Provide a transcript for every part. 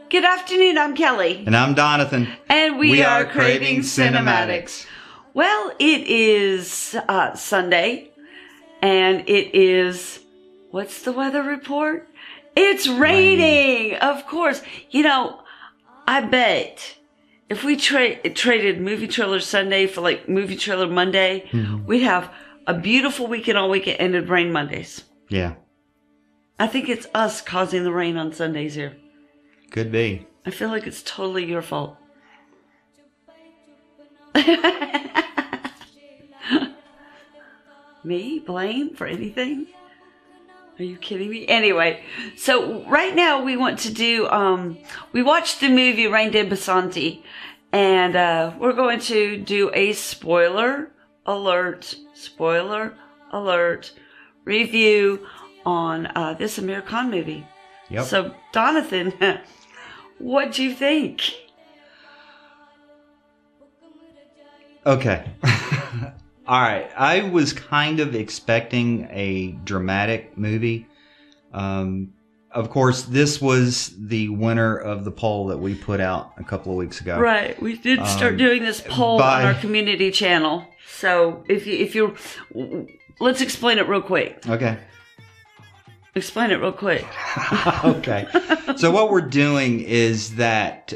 Good afternoon, I'm Kelly. And I'm Donathan. And we are Craving Cinematics. Well, it is Sunday, and it is, what's the weather report? It's raining, of course. You know, I bet if we traded Movie Trailer Sunday for like Movie Trailer Monday, we'd have a beautiful weekend all weekend and it'd rain Mondays. Yeah. I think it's us causing the rain on Sundays here. Could be. I feel like it's totally your fault. Me? Blame for anything? Are you kidding me? Anyway, so right now we want to do, we watched the movie Rain Did Basanti, and we're going to do a spoiler alert review on this Amir Khan movie. Yep. So, Donathan, what'd you think? Okay. All right. I was kind of expecting a dramatic movie. Of course, this was the winner of the poll that we put out a couple of weeks ago. Right. We did start doing this poll on our community channel. So, if you're... Let's explain it real quick. Okay. Explain it real quick. Okay. So what we're doing is that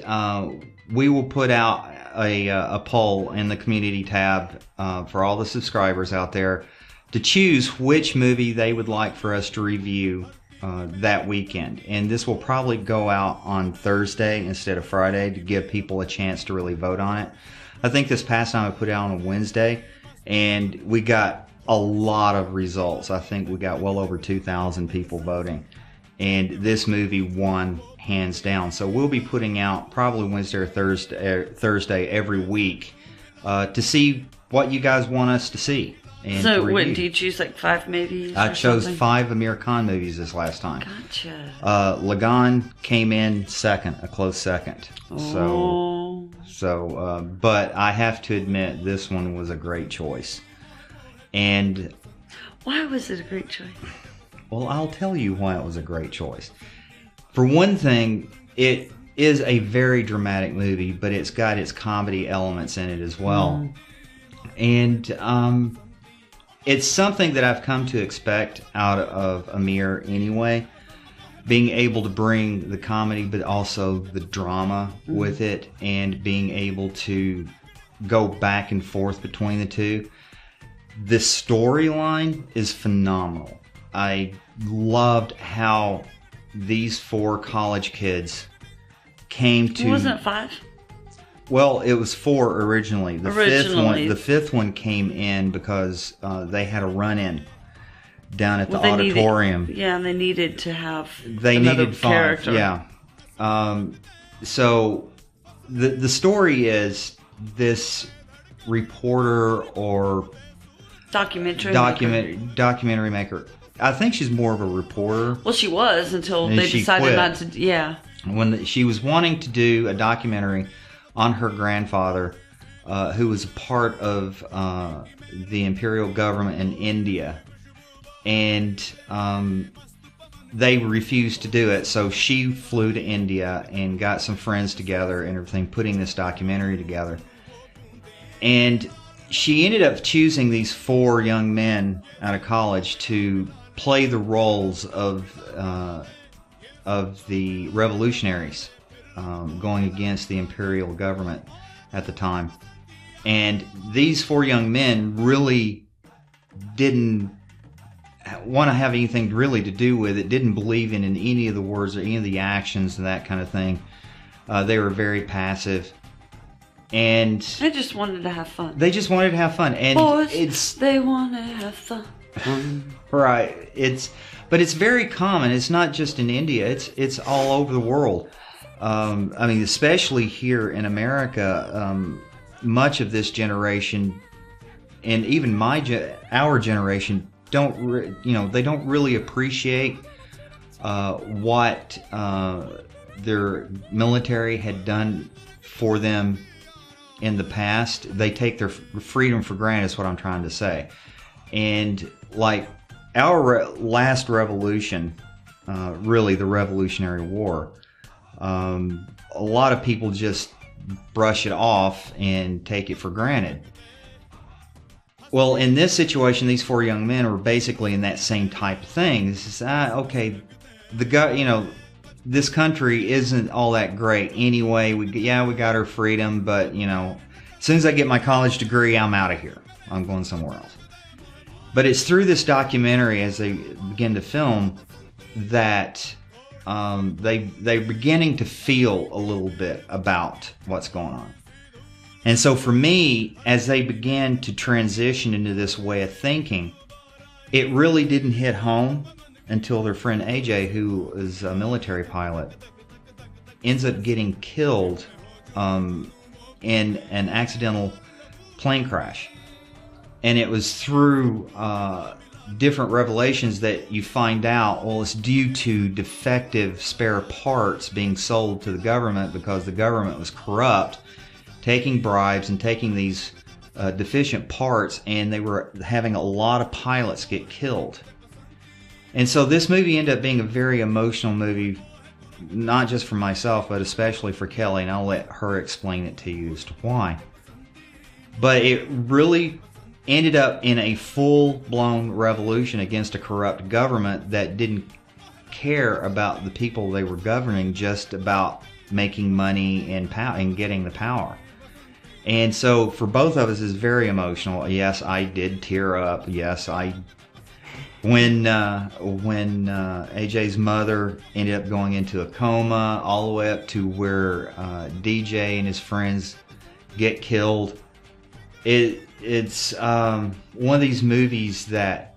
we will put out a poll in the community tab for all the subscribers out there to choose which movie they would like for us to review that weekend. And this will probably go out on Thursday instead of Friday to give people a chance to really vote on it. I think this past time I put it out on a Wednesday, and we got a lot of results. I think we got well over 2,000 people voting, and this movie won hands down. So we'll be putting out probably Wednesday or Thursday every week to see what you guys want us to see. And so what, do you choose like 5 movies? I chose 5 Amir Khan movies this last time. Gotcha. Lagan came in second, a close second. Oh. So but I have to admit this one was a great choice. And why was it a great choice? Well, I'll tell you why it was a great choice. For one thing, it is a very dramatic movie, but it's got its comedy elements in it as well. And it's something that I've come to expect out of Amir anyway, being able to bring the comedy but also the drama with it, and being able to go back and forth between the two. The storyline is phenomenal. I loved how these 4 college kids came to... Wasn't it 5? Well, it was 4 originally. The fifth one came in because they had a run-in down at the auditorium. And they needed to have They needed 5, character. Yeah. So the story is this reporter or... documentary maker. I think she's more of a reporter. Well, she was until they decided quit. not to. Yeah. When she was wanting to do a documentary on her grandfather, who was a part of the imperial government in India, and they refused to do it. So she flew to India and got some friends together and everything, putting this documentary together. And she ended up choosing these 4 young men out of college to play the roles of the revolutionaries going against the imperial government at the time. And these 4 young men really didn't want to have anything really to do with it, didn't believe in any of the words or any of the actions and that kind of thing. They were very passive. And they just wanted to have fun. And boys, they want to have fun. Right. But it's very common. It's not just in India. It's all over the world. I mean, especially here in America, much of this generation, and even our generation, they don't really appreciate what their military had done for them in the past. They take their freedom for granted, is what I'm trying to say. And like our last revolution, really the Revolutionary War, A lot of people just brush it off and take it for granted. Well, in this situation, these 4 young men were basically in that same type of thing. This is, okay, this country isn't all that great anyway. We got our freedom, but, as soon as I get my college degree, I'm out of here. I'm going somewhere else. But it's through this documentary, as they begin to film, that they're beginning to feel a little bit about what's going on. And so for me, as they began to transition into this way of thinking, it really didn't hit home until their friend AJ, who is a military pilot, ends up getting killed in an accidental plane crash. And it was through different revelations that you find out, well, it's due to defective spare parts being sold to the government because the government was corrupt, taking bribes and taking these deficient parts, and they were having a lot of pilots get killed. And so this movie ended up being a very emotional movie, not just for myself, but especially for Kelly, and I'll let her explain it to you as to why. But it really ended up in a full-blown revolution against a corrupt government that didn't care about the people they were governing, just about making money and getting the power. And so for both of us, it's very emotional. Yes, I did tear up. Yes, when AJ's mother ended up going into a coma, all the way up to where DJ and his friends get killed. It's one of these movies that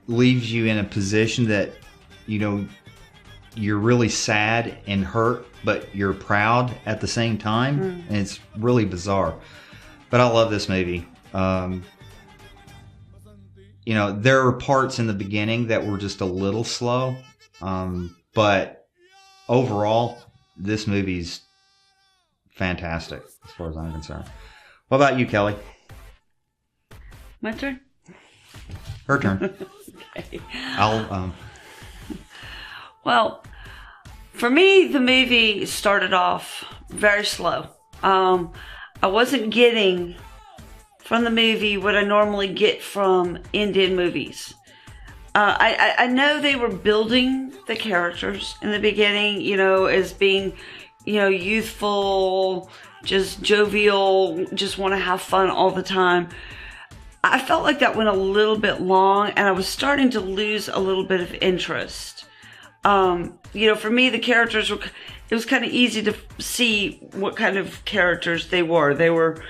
leaves you in a position that, you're really sad and hurt, but you're proud at the same time. And it's really bizarre. But I love this movie. There were parts in the beginning that were just a little slow. But overall, this movie's fantastic as far as I'm concerned. What about you, Kelly? My turn? Her turn. Okay. Well, for me, the movie started off very slow. I wasn't getting from the movie what I normally get from Indian movies. I know they were building the characters in the beginning, as being, youthful, just jovial, just want to have fun all the time. I felt like that went a little bit long, and I was starting to lose a little bit of interest. For me, the characters it was kind of easy to see what kind of characters they were. They were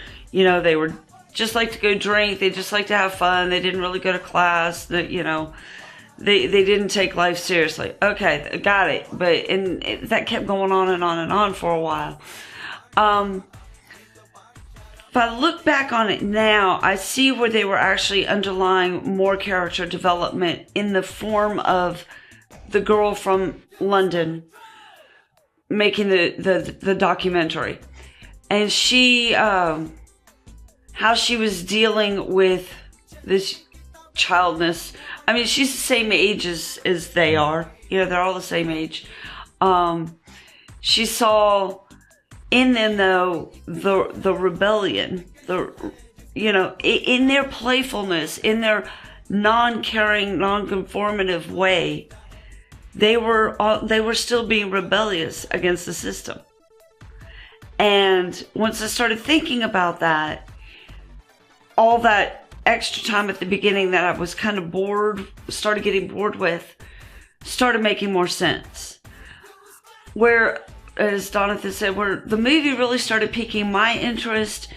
just like to go drink. They just like to have fun. They didn't really go to class. They didn't take life seriously. Okay, got it. But that kept going on and on and on for a while. If I look back on it now, I see where they were actually underlying more character development in the form of the girl from London making the documentary. And she, how she was dealing with this childness. I mean, she's the same age as they are. They're all the same age. She saw in them, though, the rebellion, in their playfulness, in their non-caring, non-conformative way, they were still being rebellious against the system. And once I started thinking about that, all that extra time at the beginning that I was kind of started getting bored with, started making more sense. Where, as Donathan said, where the movie really started piquing my interest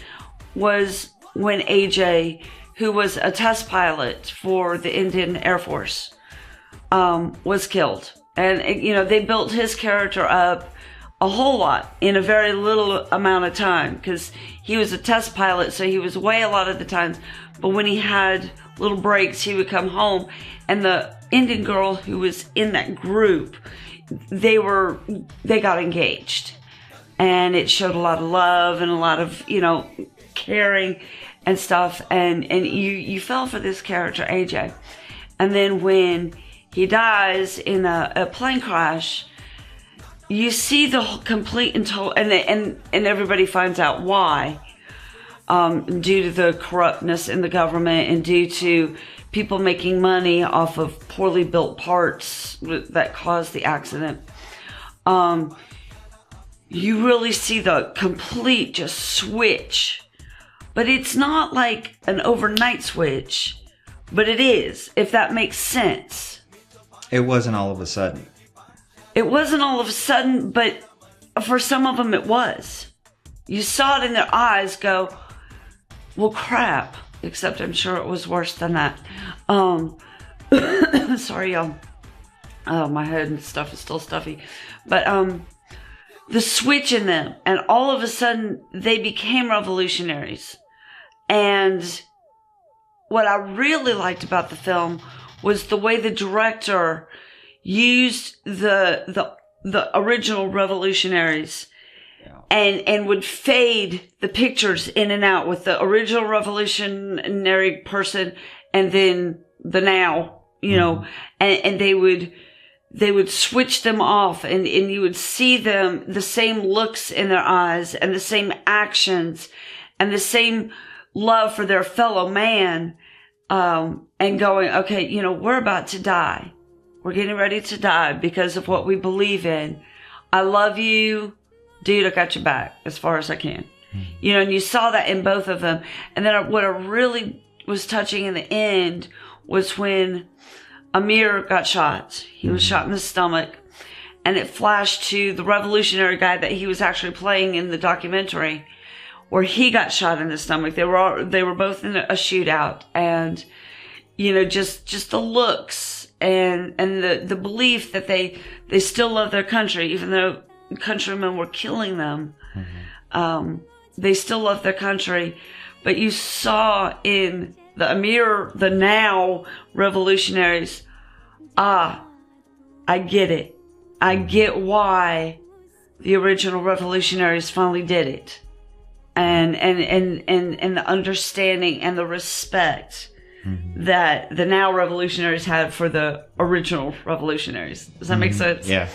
was when AJ, who was a test pilot for the Indian Air Force, was killed. And, they built his character up a whole lot in a very little amount of time, because he was a test pilot, so he was away a lot of the times. But when he had little breaks, he would come home. And the Indian girl who was in that group, they got engaged. And it showed a lot of love and a lot of, caring and stuff. And you fell for this character, AJ. And then when he dies in a plane crash, you see the complete and total, and everybody finds out why, due to the corruptness in the government and due to people making money off of poorly built parts that caused the accident. You really see the complete just switch. But it's not like an overnight switch, but it is, if that makes sense. It wasn't all of a sudden. It wasn't all of a sudden, but for some of them it was. You saw it in their eyes go, well, crap. Except I'm sure it was worse than that. Sorry, y'all. Oh, my head and stuff is still stuffy. But the switch in them, and all of a sudden they became revolutionaries. And what I really liked about the film was the way the director used the original revolutionaries and would fade the pictures in and out with the original revolutionary person and then the now, you know, and they would switch them off and you would see them, the same looks in their eyes and the same actions and the same love for their fellow man, and going, okay, you know, we're about to die. We're getting ready to die because of what we believe in. I love you. Dude, I got your back as far as I can. You know, and you saw that in both of them. And then what I really was touching in the end was when Amir got shot. He was shot in the stomach. And it flashed to the revolutionary guy that he was actually playing in the documentary, where he got shot in the stomach. They were both in a shootout. And, you know, just the looks and the belief that they still love their country, even though countrymen were killing them. They still love their country. But you saw in the Amir, the now revolutionaries, I get it. I get why the original revolutionaries finally did it. And the understanding and the respect that the now revolutionaries had for the original revolutionaries. Does that make sense? Yeah.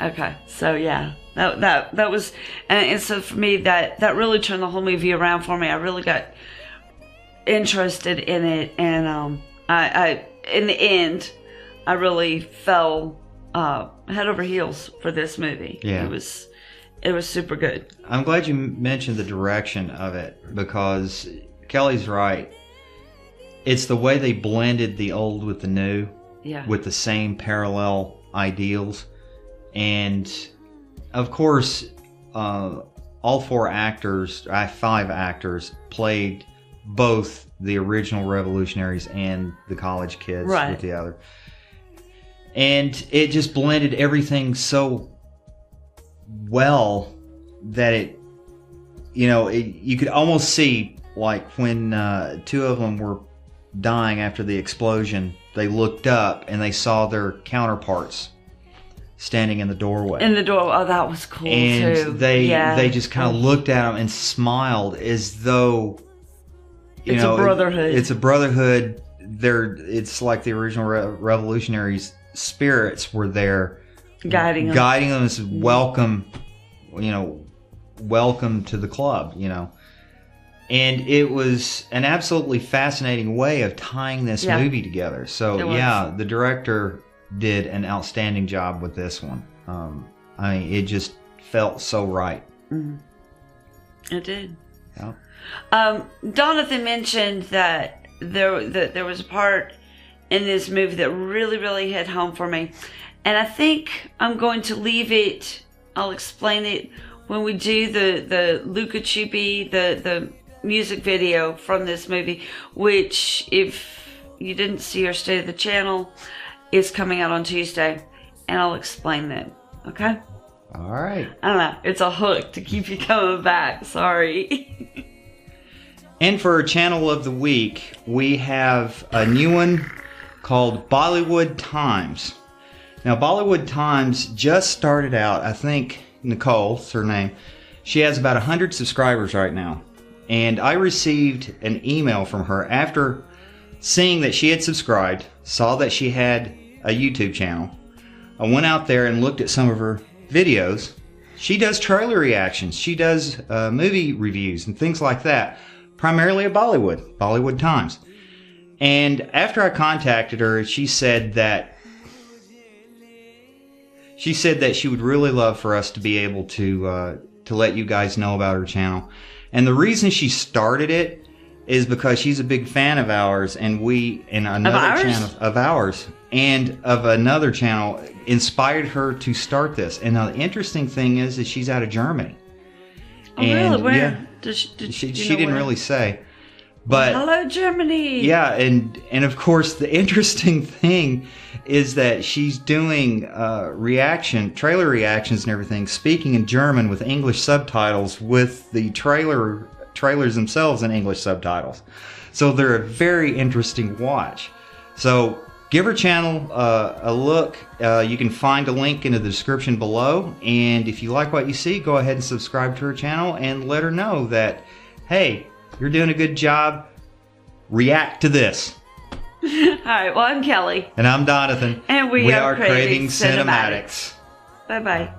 Okay. So yeah, that was, and so for me, that really turned the whole movie around for me. I really got interested in it, and I in the end, I really fell head over heels for this movie. Yeah. It was super good. I'm glad you mentioned the direction of it, because Kelly's right. It's the way they blended the old with the new, with the same parallel ideals. And of course, all five actors played both the original revolutionaries and the college kids with the other. And it just blended everything so well that it, you know, you could almost see, like, when two of them were dying after the explosion, they looked up and they saw their counterparts standing in the doorway. In the door. Oh, that was cool, and too. They just kind of looked at them and smiled as though, it's a brotherhood. It's a brotherhood. It's like the original revolutionaries' spirits were there, guiding them as welcome, welcome to the club, And it was an absolutely fascinating way of tying this movie together. So the director did an outstanding job with this one. I mean, it just felt so right. It did. Yeah. Donathan mentioned that there was a part in this movie that really, really hit home for me. And I think I'm going to leave it, I'll explain it when we do the Luca Chupi, the music video from this movie, which, if you didn't see or stay to the channel, is coming out on Tuesday. And I'll explain that. Okay? All right. I don't know. It's a hook to keep you coming back. Sorry. And for our channel of the week, we have a new one called Bollywood Times. Now, Bollywood Times just started out. I think Nicole's her name. She has about 100 subscribers right now. And I received an email from her after seeing that she had subscribed, saw that she had a YouTube channel. I went out there and looked at some of her videos. She does trailer reactions. She does movie reviews and things like that, primarily of Bollywood Times. And after I contacted her, she said that she would really love for us to be able to let you guys know about her channel. And the reason she started it is because she's a big fan of ours, and another channel inspired her to start this. And the interesting thing is she's out of Germany. Oh, really? Where? Yeah, she didn't really say. But hello, Germany. Yeah, and of course the interesting thing is that she's doing trailer reactions and everything, speaking in German with English subtitles, with the trailers themselves in English subtitles. So they're a very interesting watch. So give her channel a look. You can find a link in the description below. And if you like what you see, go ahead and subscribe to her channel and let her know that, hey, you're doing a good job. React to this. All right. Well, I'm Kelly. And I'm Donathan. And we are Craving Cinematics. Bye-bye.